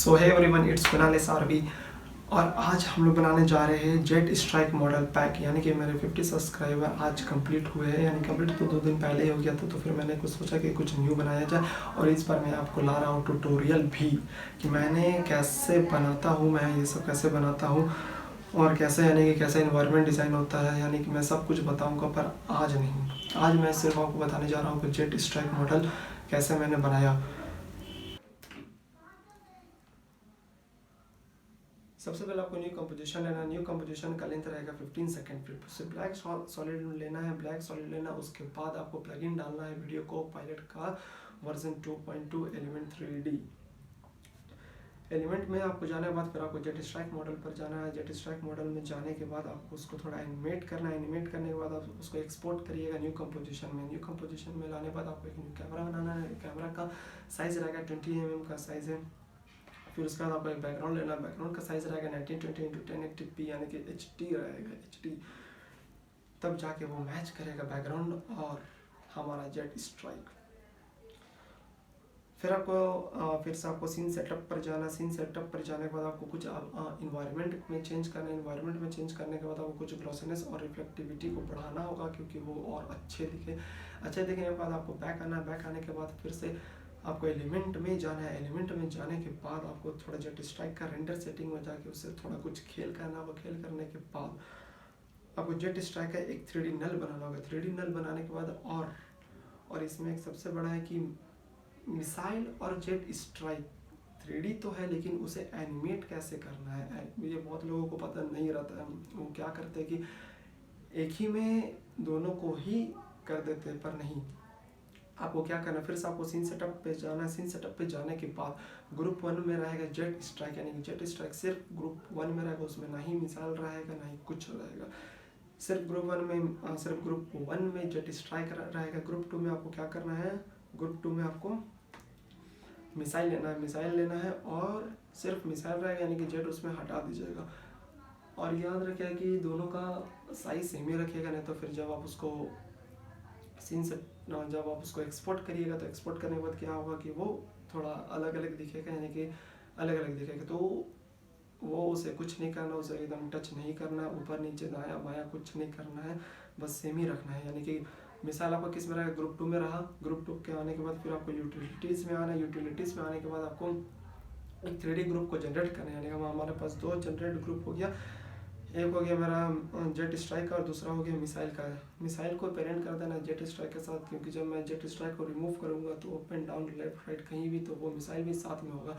सो है everyone, it's Kunal SRB और आज हम लोग बनाने जा रहे हैं जेट स्ट्राइक मॉडल पैक। यानी कि मेरे 50 सब्सक्राइबर आज कंप्लीट हुए हैं, यानी कंप्लीट तो 2 दिन पहले ही हो गया था। तो फिर मैंने कुछ सोचा कि कुछ न्यू बनाया जाए और इस बार मैं आपको ला रहा हूँ ट्यूटोरियल भी कि मैंने कैसे बनाता हूँ, मैं ये सब कैसे बनाता हूँ और कैसे, यानी कि कैसे इन्वायरमेंट डिज़ाइन होता है। यानी कि मैं सब कुछ बताऊँगा, पर आज नहीं। आज मैं सिर्फ आपको बताने जा रहा हूँ कि जेट स्ट्राइक मॉडल कैसे मैंने बनाया। सबसे पहले आपको न्यू कंपोजिशन लेना है। न्यू कंपोजिशन का लेंथ रहेगा 15 सेकंड। फिर उससे ब्लैक सॉलिड लेना है, ब्लैक सॉलिड लेना। उसके बाद आपको प्लगइन डालना है वीडियो को पायलट का वर्जन 2.2 एलिमेंट 3D। एलिमेंट में आपको जाने के बाद फिर आपको जेट स्ट्राइक मॉडल पर जाना है। जेट स्ट्राइक मॉडल में जाने के बाद आपको उसको थोड़ा एनिमेट करना है। एनिमेट करने के बाद आप उसको एक्सपोर्ट करिएगा न्यू कंपोजिशन में। न्यू कंपोजिशन में लाने के बाद आपको एक न्यू कैमरा बनाना है। कैमरा का साइज़ रहेगा 20 mm का साइज़ है। फिर उसके बाद आपको एक बैकग्राउंड लेना। बैकग्राउंड का साइज़ रहेगा 1920x1080p, यानी कि HD रहेगा, HD। तब जाके वो मैच करेगा बैकग्राउंड और हमारा जेट स्ट्राइक। फिर से आपको सीन सेटअप पर जाना। सीन सेटअप पर जाने के बाद आपको कुछ इन्वायरमेंट में चेंज करना है। इन्वायरमेंट में चेंज करने के बाद आपको कुछ ग्लॉसीनेस और रिफ्लेक्टिविटी को बढ़ाना होगा, क्योंकि वो और अच्छे दिखे। अच्छे दिखने के बाद आपको बैक आना है। बैक आने के बाद फिर से आपको एलिमेंट में जाना है। एलिमेंट में जाने के बाद आपको थोड़ा जेट स्ट्राइक का रेंडर सेटिंग में जाके उससे थोड़ा कुछ खेल करना होगा। खेल करने के बाद आपको जेट स्ट्राइक का एक 3D नल बनाना होगा। 3D नल बनाने के बाद और इसमें एक सबसे बड़ा है कि मिसाइल और जेट स्ट्राइक 3D तो है, लेकिन उसे एनिमेट कैसे करना है ये बहुत लोगों को पता नहीं रहता है। वो क्या करते हैं कि एक ही में दोनों को ही कर देते हैं, पर नहीं। आपको क्या करना है, फिर से आपको सीन सेटअप पे जाना है। सीन सेटअप पे जाने के बाद ग्रुप 1 में रहेगा जेट स्ट्राइक, यानी कि जेट स्ट्राइक सिर्फ ग्रुप 1 में रहेगा। उसमें ना ही मिसाइल रहेगा, ना ही कुछ रहेगा। सिर्फ ग्रुप 1 में जेट स्ट्राइक रहेगा। ग्रुप 2 में आपको क्या करना है, ग्रुप 2 में आपको मिसाइल लेना है। मिसाइल लेना है और सिर्फ मिसाइल रहेगा, यानी कि जेट उसमें हटा दीजिएगा। और याद रखिएगा कि दोनों का साइज सेम ही रखिएगा, नहीं तो फिर जब आप उसको एक्सपोर्ट करिएगा तो एक्सपोर्ट करने के बाद क्या होगा कि वो थोड़ा अलग अलग दिखेगा, यानी कि अलग अलग दिखेगा। तो वो उसे कुछ नहीं करना, उसे एकदम टच नहीं करना, ऊपर नीचे दाया बाया कुछ नहीं करना है, बस सेम ही रखना है। यानी कि मिसाइल आपका किस में रहेगा, ग्रुप 2 में रहा। ग्रुप 2 के आने के बाद फिर आपको यूटिलिटीज़ में आना है। यूटिलिटीज़ में आने के बाद आपको एक 3D ग्रुप को जनरेट करना है। यानी कि हमारे पास 2 जनरेट ग्रुप हो गया। एक हो गया मेरा जेट स्ट्राइक का और दूसरा हो गया मिसाइल का। मिसाइल को पेरेंट कर देना जेट स्ट्राइक के साथ, क्योंकि जब मैं जेट स्ट्राइक को रिमूव करूँगा तो up and down left right कहीं भी तो वो मिसाइल भी साथ में होगा।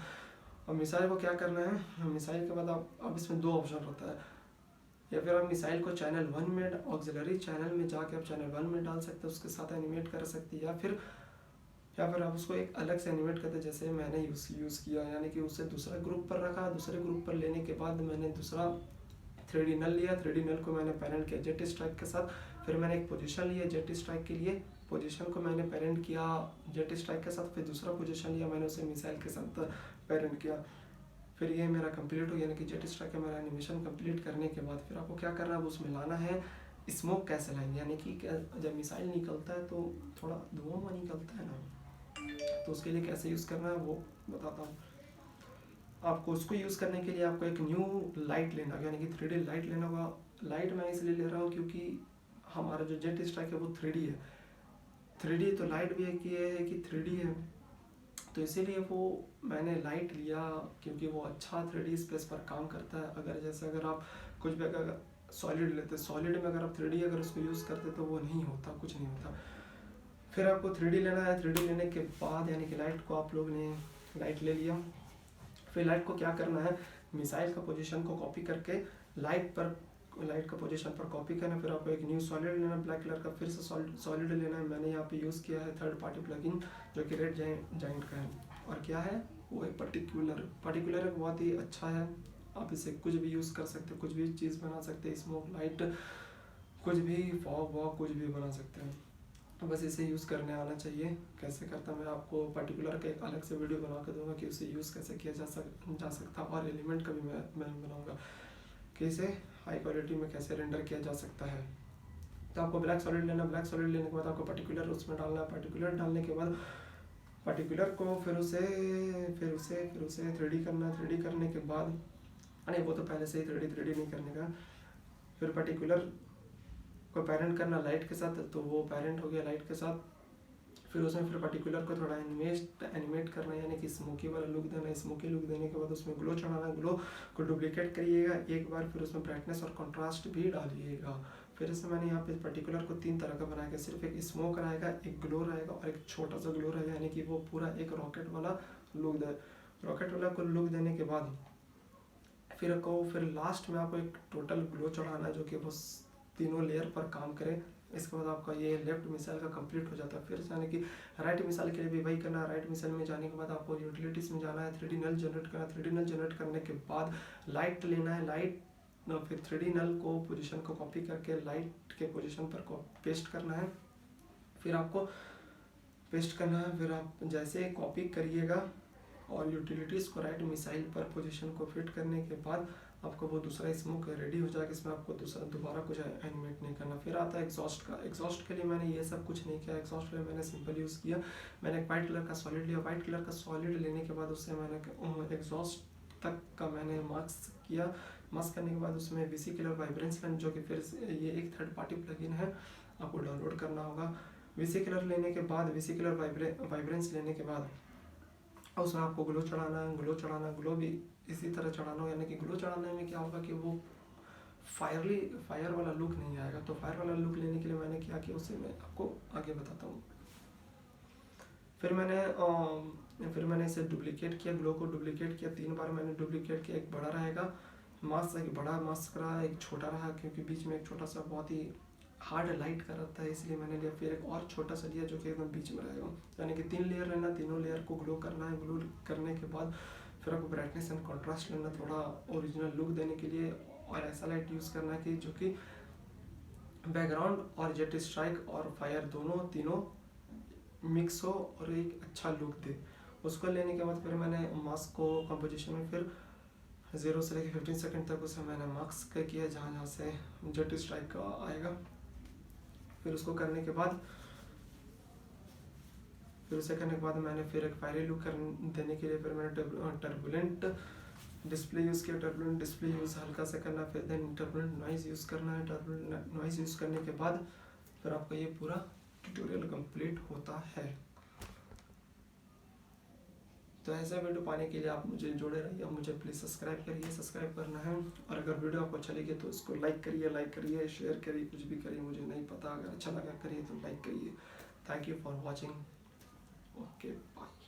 और मिसाइल को क्या करना है, मिसाइल के बाद अब इसमें 2 ऑप्शन होता है। या फिर आप मिसाइल को चैनल 1 में ऑक्सिलरी चैनल में जाके आप चैनल 1 में डाल सकते हैं, उसके साथ एनिमेट कर सकते हैं। या फिर आप उसको एक अलग से एनिमेट करते हैं, जैसे मैंने यूज़ किया। यानी कि उसे दूसरा ग्रुप पर रखा। दूसरे ग्रुप पर लेने के बाद मैंने दूसरा 3D नल लिया। 3D नल को मैंने पेरेंट किया जेट स्ट्राइक के साथ। फिर मैंने एक पोजीशन लिया जेट स्ट्राइक के लिए। पोजीशन को मैंने पेरेंट किया जेट स्ट्राइक के साथ। फिर दूसरा पोजीशन लिया, मैंने उसे मिसाइल के साथ पेरेंट किया। फिर ये मेरा कंप्लीट हो गया, यानी कि जेट स्ट्राइक का मेरा एनिमेशन कंप्लीट करने के बाद फिर आपको क्या करना है, उसमें लाना है स्मोक कैसे लाएंगे। यानी कि जब मिसाइल निकलता है तो थोड़ा धुआं निकलता है ना, तो उसके लिए कैसे यूज़ करना है वो बताता हूँ आपको। उसको यूज़ करने के लिए आपको एक न्यू लाइट लेना होगा, यानी कि 3D लाइट लेना होगा। लाइट मैं इसलिए ले रहा हूँ क्योंकि हमारा जो जेट स्ट्राइक है वो 3D है। 3D तो लाइट भी है कि 3D है, तो इसीलिए वो मैंने लाइट लिया, क्योंकि वो अच्छा 3D स्पेस पर काम करता है। अगर आप कुछ भी अगर सॉलिड लेते, सॉलिड में अगर आप 3D अगर उसको यूज़ करते तो वो नहीं होता, कुछ नहीं होता। फिर आपको 3D लेना है। 3D लेने के बाद यानी कि लाइट को आप लोग ने लाइट ले लिया। फिर लाइट को क्या करना है, मिसाइल का पोजीशन को कॉपी करके लाइट का पोजीशन पर कॉपी करना। फिर आपको एक न्यू सॉलिड लेना ब्लैक कलर का। फिर से सॉलिड लेना है। मैंने यहाँ पे यूज़ किया है थर्ड पार्टी प्लगइन, जो कि रेड जाइंट का है। और क्या है वो, एक पर्टिकुलर बहुत ही अच्छा है। आप इसे कुछ भी यूज़ कर सकते हो, कुछ भी चीज़ बना सकते हैं, स्मोक लाइट कुछ भी, फॉग वॉग कुछ भी बना सकते हैं। तो बस इसे यूज़ करने आना चाहिए। कैसे करता मैं आपको पर्टिकुलर का एक अलग से वीडियो बना कर दूंगा कि उसे यूज़ कैसे किया जा सकता। और एलिमेंट का भी मैं बनाऊंगा कि इसे हाई क्वालिटी में कैसे रेंडर किया जा सकता है। तो आपको ब्लैक सॉलिड लेना। ब्लैक सॉलिड लेने के बाद आपको पर्टिकुलर उसमें डालना है। पर्टिकुलर डालने के बाद पर्टिकुलर को फिर उसे 3D करना। 3D करने के बाद नहीं, वो तो पहले से ही 3D नहीं करने का। फिर पर्टिकुलर को पेरेंट करना लाइट के साथ, तो वो पेरेंट हो गया लाइट के साथ। फिर उसमें फिर पर्टिकुलर को थोड़ा एनिमेट करना, यानी कि स्मोकी वाला लुक देना। स्मोकी लुक देने के बाद उसमें ग्लो चढ़ाना। ग्लो को डुप्लीकेट करिएगा एक बार, फिर उसमें ब्राइटनेस और कंट्रास्ट भी डालिएगा। फिर इसमें मैंने यहाँ पे पर्टिकुलर को 3 तरह का बनाया, सिर्फ एक स्मोक रहेगा, एक ग्लो रहेगा और एक छोटा सा ग्लो रहेगा, यानी कि वो पूरा एक रॉकेट वाला लुक दे। रॉकेट वाला को लुक देने के बाद फिर लास्ट में आपको एक टोटल ग्लो चढ़ाना, जो कि वो तीनों लेयर पर काम करे। इसके बाद आपका ये लेफ्ट मिसाइल का कंप्लीट हो जाता है। फिर यानी कि राइट मिसाइल के लिए भी वही करना है। राइट मिसाइल में जाने के बाद आपको यूटिलिटीज़ में जाना है, 3D नल जनरेट करना। 3D नल जनरेट करने के बाद लाइट लेना है। लाइट फिर 3D नल को पोजीशन को कॉपी करके लाइट के पोजीशन पर पेस्ट करना है। फिर आपको पेस्ट करना है। फिर आप जैसे कॉपी करिएगा और यूटिलिटीज़ को राइट मिसाइल पर पोजीशन को फिट करने के बाद आपको वो दूसरा स्मोक रेडी हो जाएगा। इसमें आपको दोबारा कुछ एनिमेट नहीं करना। फिर आता है एग्जॉस्ट का। एग्जॉस्ट के लिए मैंने ये सब कुछ नहीं किया। एग्जॉस्ट के लिए मैंने सिंपल यूज़ किया। मैंने एक वाइट कलर का सॉलिड लिया। वाइट कलर का सॉलिड लेने के बाद उससे मैंने एग्जॉस्ट तक का मैंने मास्क किया। मास्क करने के बाद उसमें वीसी किलर वाइब्रेंस पेन, जो कि फिर ये एक थर्ड पार्टी प्लगइन है, आपको डाउनलोड करना होगा। वीसी किलर लेने के बाद वीसी किलर वाइब्रेंस लेने के बाद उसमें आपको ग्लो चढ़ाना है। ग्लो भी इसी तरह चढ़ाना हो, यानी कि ग्लो चढ़ाने में क्या होगा कि वो फायर वाला लुक नहीं आएगा। तो फायर वाला लुक लेने के लिए मैंने क्या किया, उसे मैं आपको आगे बताता हूँ। फिर मैंने इसे डुप्लीकेट किया। ग्लो को डुप्लीकेट किया 3 बार मैंने डुप्लीकेट किया। एक बड़ा रहेगा मास्क, एक बड़ा मास्क रहा, एक छोटा रहा, क्योंकि बीच में एक छोटा सा बहुत ही हार्ड लाइट का रहता है, इसलिए मैंने लिया। फिर एक और छोटा सा लिया जो कि एकदम बीच में रहेगा, यानी कि 3 लेयर लेना। तीनों लेयर को ग्लो करना है। ग्लो करने के बाद फिर आपको ब्राइटनेस एंड कंट्रास्ट लेना, थोड़ा ओरिजिनल लुक देने के लिए। और ऐसा लाइट यूज़ करना है कि जो कि बैकग्राउंड और जेट स्ट्राइक और फायर तीनों मिक्स हो और एक अच्छा लुक दे। उसको लेने के बाद फिर मैंने मास्क को कंपोजिशन में फिर 0 से लेकर 15 सेकंड तक उसे मैंने मास्क किया, जहाँ से जेट स्ट्राइक का आएगा। फिर उसको करने के बाद मैंने फिर एक फायरी लुक देने के लिए फिर मैंने टर्बुलेंट डिस्प्ले यूज़ किया। टर्बुलेंट डिस्प्ले यूज़ हल्का से करना, फिर देन टर्बुलेंट नॉइज़ यूज़ करना है। टर्बुलेंट नॉइज़ यूज़ करने के बाद फिर आपका ये पूरा ट्यूटोरियल कंप्लीट होता है। तो ऐसा वीडियो पाने के लिए आप मुझे जुड़े रहिए, मुझे प्लीज़ सब्सक्राइब करिए। सब्सक्राइब करना है, और अगर वीडियो आपको अच्छा लगे तो इसको लाइक करिए, शेयर करिए, कुछ भी करिए, मुझे नहीं पता। अगर अच्छा लगा करिए तो लाइक करिए। Thank you for watching. Okay, bye.